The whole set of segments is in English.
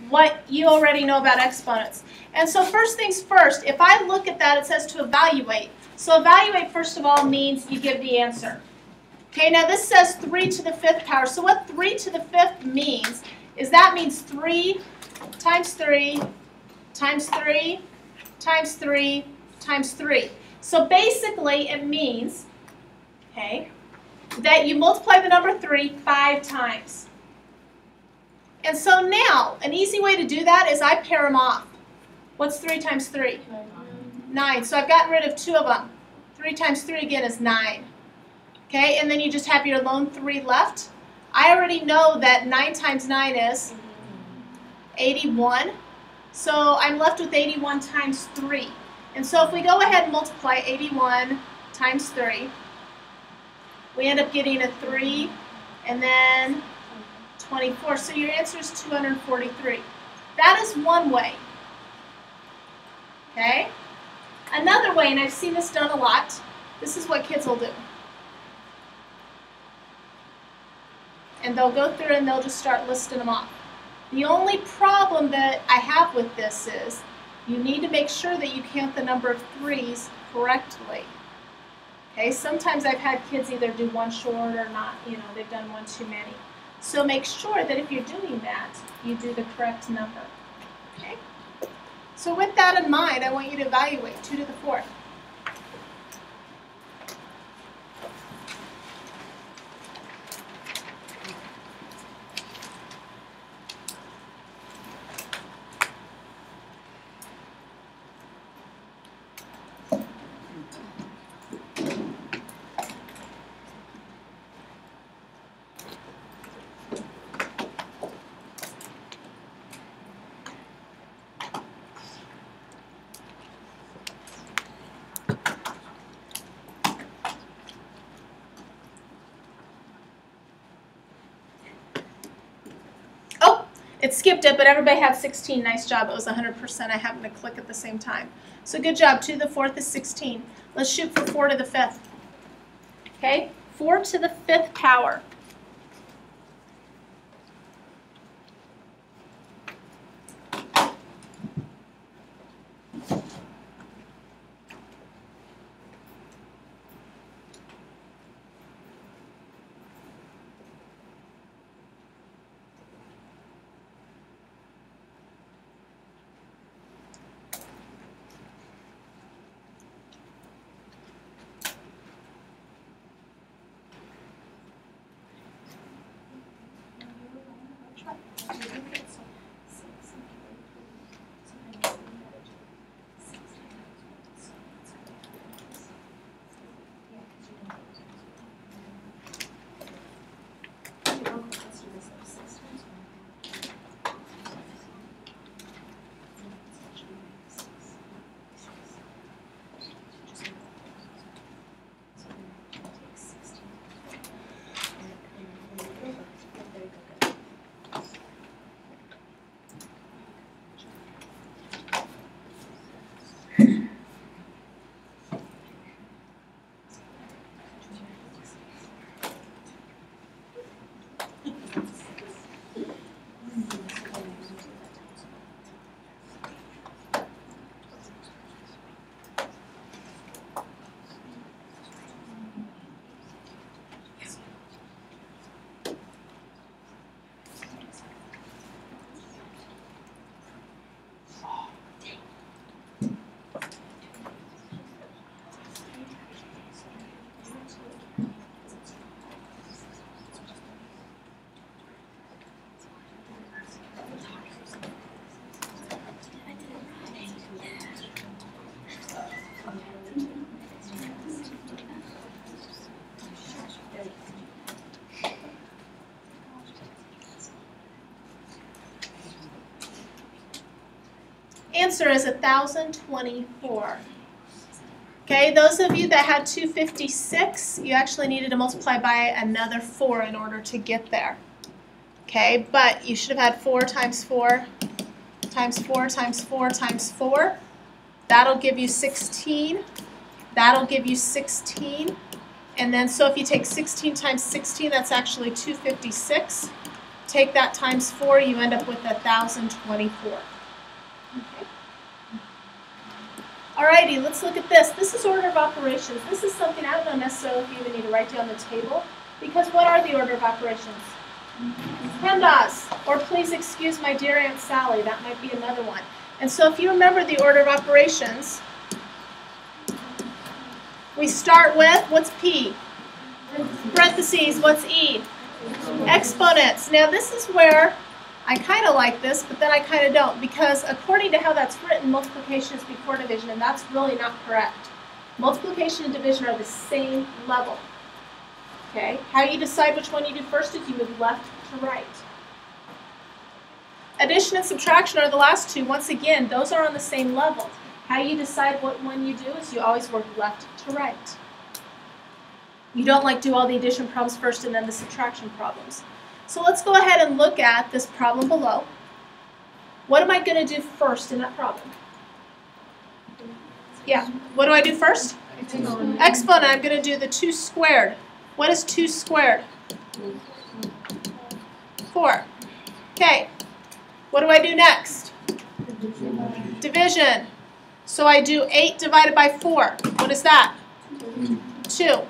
what you already know about exponents. And so first things first, if I look at that, it says to evaluate. So evaluate, first of all, means you give the answer. Okay, now this says 3 to the 5th power. So what 3 to the 5th means is that means 3 times 3 times 3 times 3 times 3. So basically it means, okay, that you multiply the number 3 5 times. And so now, an easy way to do that is I pair them off. What's 3 times 3? 9. So I've gotten rid of 2 of them. 3 times 3 again is 9. Okay, and then you just have your lone 3 left. I already know that 9 times 9 is 81. So I'm left with 81 times 3. And so if we go ahead and multiply 81 times 3, we end up getting a 3 and then 24. So your answer is 243. That is one way. Okay? Another way, and I've seen this done a lot, this is what kids will do. And they'll go through and they'll just start listing them off. The only problem that I have with this is you need to make sure that you count the number of 3's correctly. Okay, sometimes I've had kids either do one short or not, they've done one too many. So make sure that if you're doing that, you do the correct number. Okay? So with that in mind, I want you to evaluate 2 to the 4th. It skipped it, but everybody had 16. Nice job. It was 100%. I happened to click at the same time. So good job. 2 to the 4th is 16. Let's shoot for 4 to the 5th. Okay? 4 to the 5th power. Answer is 1,024. Okay, those of you that had 256, you actually needed to multiply by another 4 in order to get there. Okay, but you should have had 4 times 4 times 4 times 4 times 4. That'll give you 16. That'll give you 16. And then, so if you take 16 times 16, that's actually 256. Take that times 4, you end up with 1,024. Okay. Alrighty, let's look at this. This is order of operations. This is something I don't know necessarily if you even need to write down the table, because what are the order of operations? PEMDAS, or please excuse my dear Aunt Sally, that might be another one. And so if you remember the order of operations, we start with, what's P? Parentheses, what's E? Exponents. Now this is where I kind of like this, but then I kind of don't, because according to how that's written, multiplication is before division, and that's really not correct. Multiplication and division are the same level. Okay? How you decide which one you do first is you move left to right. Addition and subtraction are the last two. Once again, those are on the same level. How you decide what one you do is you always work left to right. You don't like do all the addition problems first and then the subtraction problems. So let's go ahead and look at this problem below. What am I going to do first in that problem? Yeah, what do I do first? Exponent. I'm going to do the 2 squared. What is 2 squared? 4. Okay. What do I do next? Division. So I do 8 divided by 4. What is that? 2.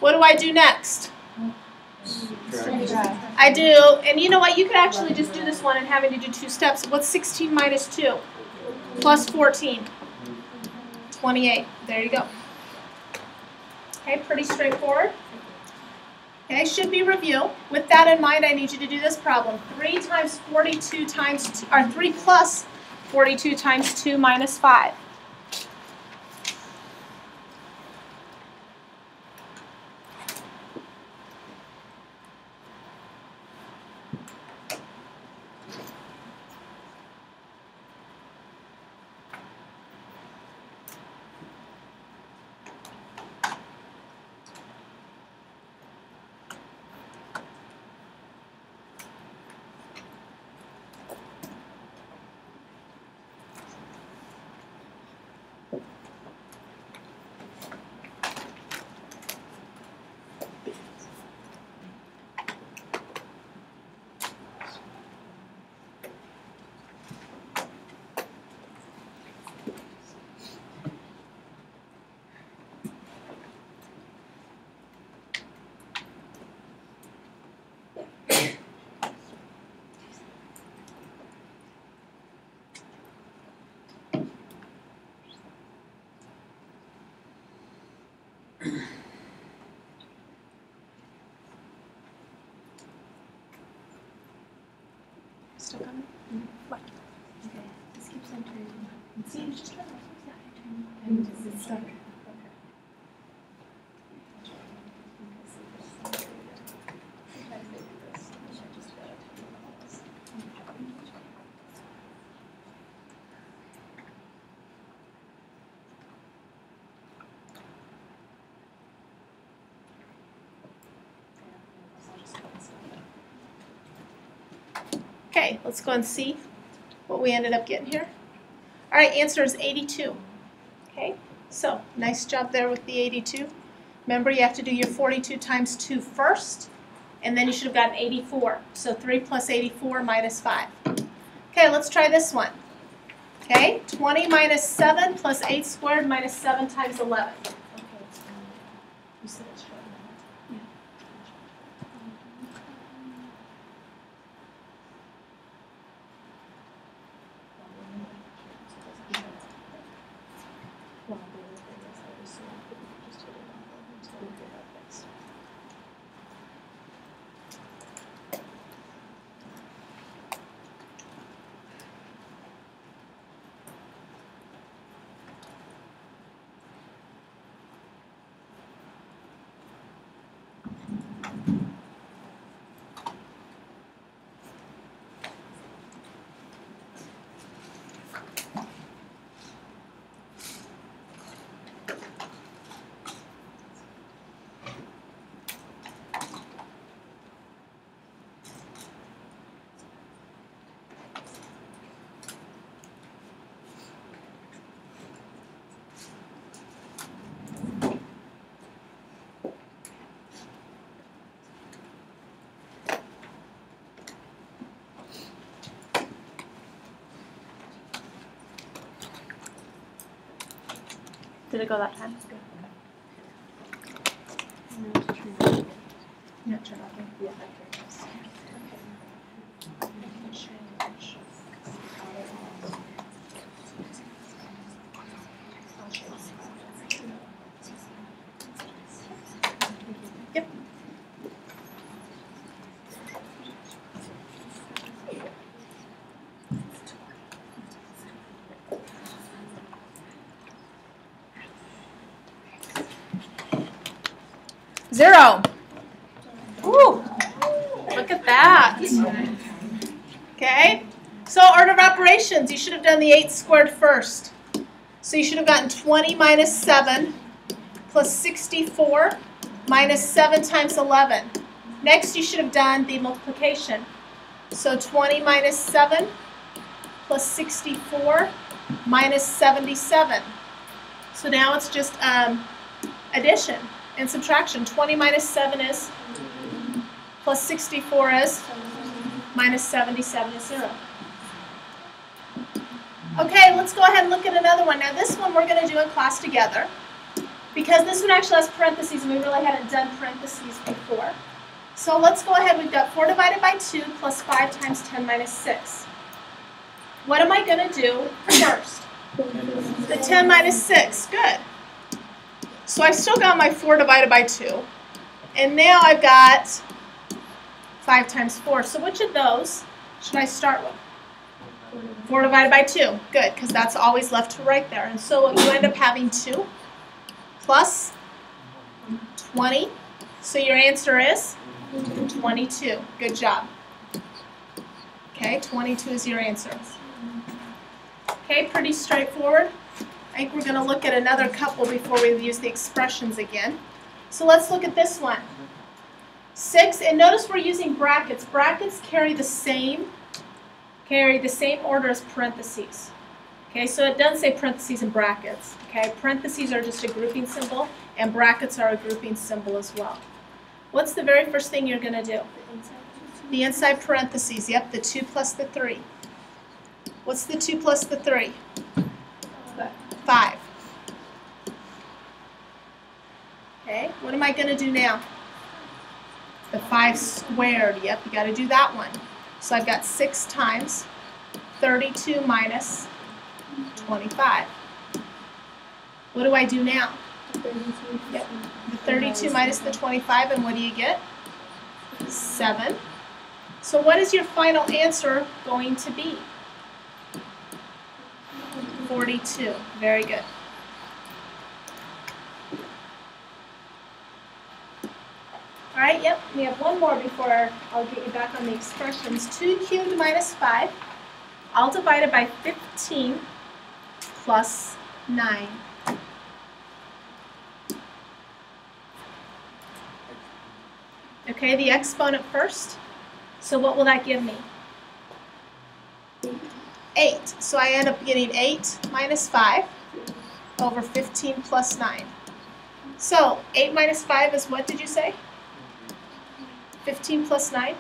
What do I do next? I do, and you know what? You could actually just do this one and having to do 2 steps. What's 16 minus 2? Plus 14. 28. There you go. Okay, pretty straightforward. Okay, should be review. With that in mind, I need you to do this problem. 3 times 42 times 2, or 3 plus 42 times 2 minus 5. Stuck on it? What? Okay. This keeps on turning. See, it's just turning. And it's stuck. Okay, let's go and see what we ended up getting here. All right, answer is 82. Okay, so nice job there with the 82. Remember, you have to do your 42 times 2 first, and then you should have gotten 84. So 3 plus 84 minus 5. Okay, let's try this one. Okay, 20 minus 7 plus 8 squared minus 7 times 11. Okay, you said it's short. Yeah. Did it go that time? Yeah, turn off. Yeah. Yep. Zero. Ooh, look at that. Okay, so order of operations, you should have done the 8 squared first. So you should have gotten 20 minus 7 plus 64 minus 7 times 11. Next, you should have done the multiplication. So 20 minus 7 plus 64 minus 77. So now it's just addition and subtraction. 20 minus 7 is, plus 64 is, minus 77 is 0. Okay, let's go ahead and look at another one. Now this one we're going to do in class together because this one actually has parentheses and we really hadn't done parentheses before. So let's go ahead. We've got 4 divided by 2 plus 5 times 10 minus 6. What am I going to do first? The 10 minus 6. Good. So I've still got my 4 divided by 2. And now I've got 5 times 4. So which of those should I start with? 4 divided by 2. Good, because that's always left to right there. And so you end up having 2 plus 20. So your answer is 22. Good job. Okay, 22 is your answer. Okay, pretty straightforward. I think we're going to look at another couple before we use the expressions again. So let's look at this one. 6, and notice we're using brackets. Brackets carry the same order as parentheses. Okay, so it doesn't say parentheses and brackets. Okay, parentheses are just a grouping symbol, and brackets are a grouping symbol as well. What's the very first thing you're going to do? The inside parentheses. Yep, the 2 plus the 3. What's the 2 plus the 3? 5. Okay, what am I going to do now? The 5 squared. Yep, you got to do that one. So I've got 6 times 32 minus 25. What do I do now? Yep. The 32 minus the 25, and what do you get? 7. So what is your final answer going to be? 42. Very good. All right, yep, we have one more before I'll get you back on the expressions. 2 cubed minus 5, all divided by 15 plus 9. Okay, the exponent first. So what will that give me? 8. So I end up getting 8 minus 5 over 15 plus 9. So 8 minus 5 is what did you say? 15 plus 9?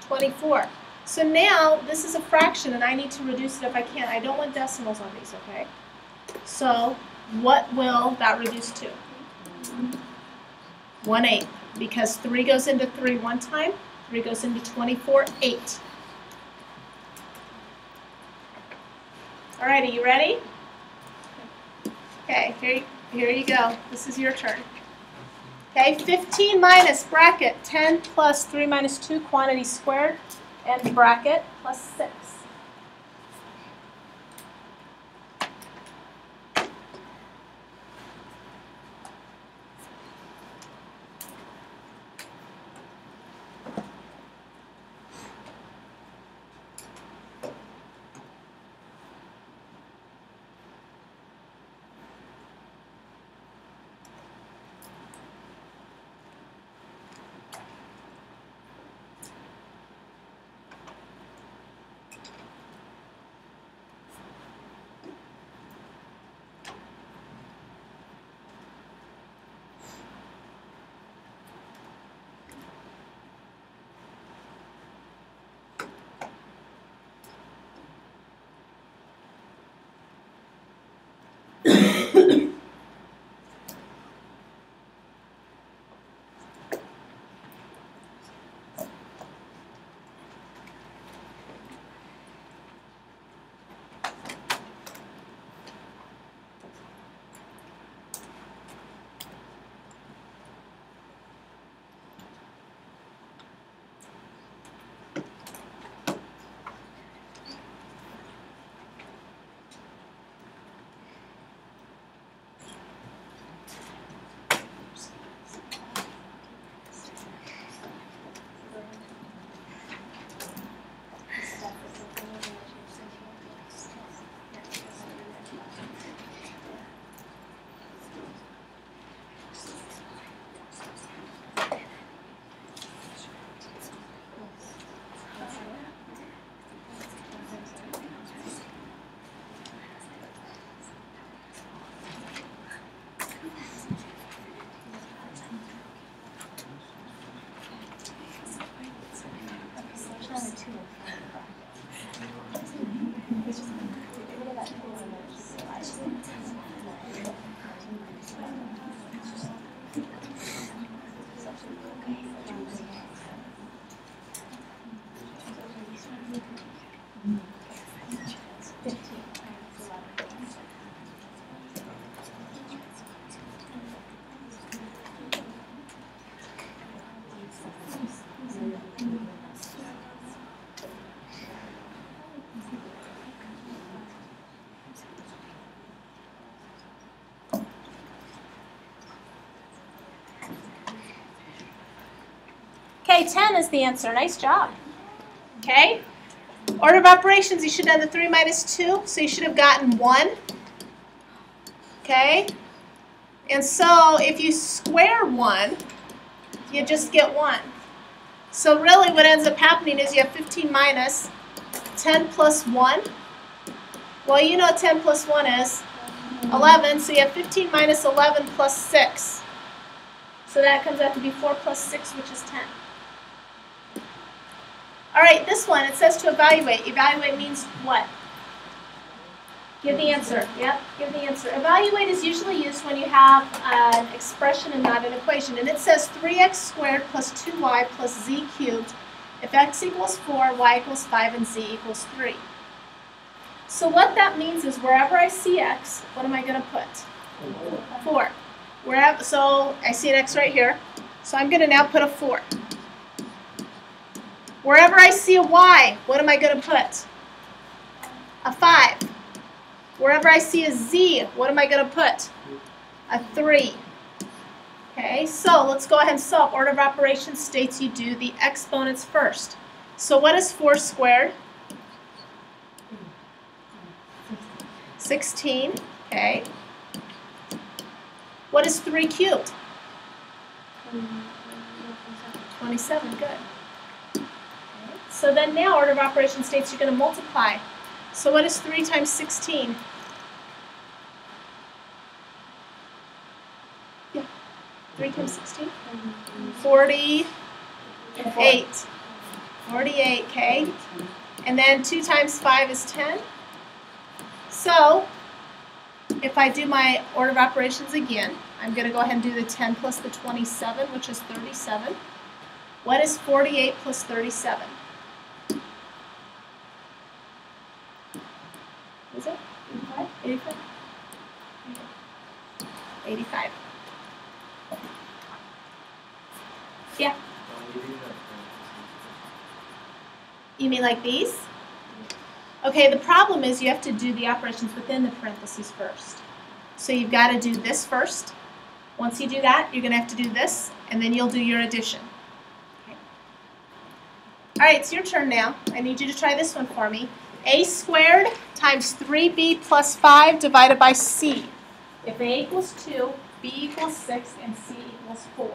24. So now this is a fraction and I need to reduce it if I can. I don't want decimals on these, okay? So what will that reduce to? 1/8, because 3 goes into 3 one time, 3 goes into 24, 8. All right, are you ready? Okay, here you go. This is your turn. Okay, 15 minus bracket 10 plus 3 minus 2 quantity squared and bracket plus 6. numbers. Okay, 10 is the answer. Nice job. Okay. Order of operations, you should have the 3 minus 2, so you should have gotten 1. Okay. And so if you square 1, you just get 1. So really what ends up happening is you have 15 minus 10 plus 1. Well, you know what 10 plus 1 is? 11. So you have 15 minus 11 plus 6. So that comes out to be 4 plus 6, which is 10. All right, this one, it says to evaluate. Evaluate means what? Give the answer. Yep, give the answer. Evaluate is usually used when you have an expression and not an equation. And it says 3x squared plus 2y plus z cubed if x equals 4, y equals 5, and z equals 3. So what that means is wherever I see x, what am I going to put? 4. So I see an x right here. So I'm going to now put a 4. Wherever I see a y, what am I going to put? A 5. Wherever I see a z, what am I going to put? A 3. Okay, so let's go ahead and solve. Order of operations states you do the exponents first. So what is 4 squared? 16. Okay. What is 3 cubed? 27. Good. So then now order of operations states you're going to multiply. So what is 3 times 16? Yeah. 3 times 16? 48. 48, okay. And then 2 times 5 is 10. So if I do my order of operations again, I'm going to go ahead and do the 10 plus the 27, which is 37. What is 48 plus 37? Is it? 85? 85? 85. Yeah. You mean like these? Okay, the problem is you have to do the operations within the parentheses first. So you've got to do this first. Once you do that, you're going to have to do this, and then you'll do your addition. Okay. All right, it's your turn now. I need you to try this one for me. A squared times 3b plus 5 divided by c. If a equals 2, b equals 6, and c equals 4.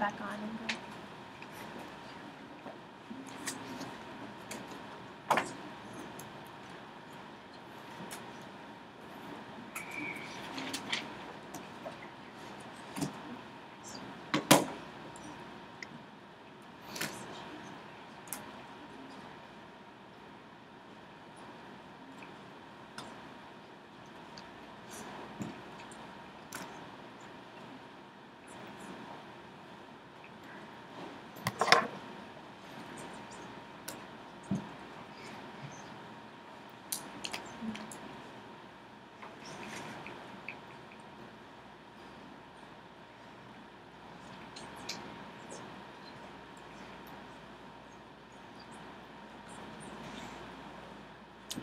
back on and go.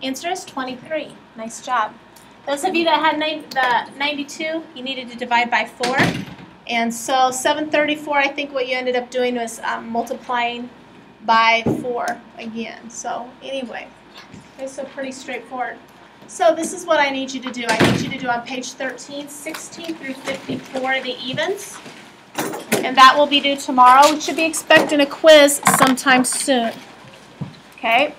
Answer is 23. Nice job. Those of you that had the 92, you needed to divide by 4. And so 734, I think what you ended up doing was multiplying by 4 again. So anyway, okay, so pretty straightforward. So this is what I need you to do. I need you to do on page 13, 16 through 54, the evens. And that will be due tomorrow. We should be expecting a quiz sometime soon. Okay?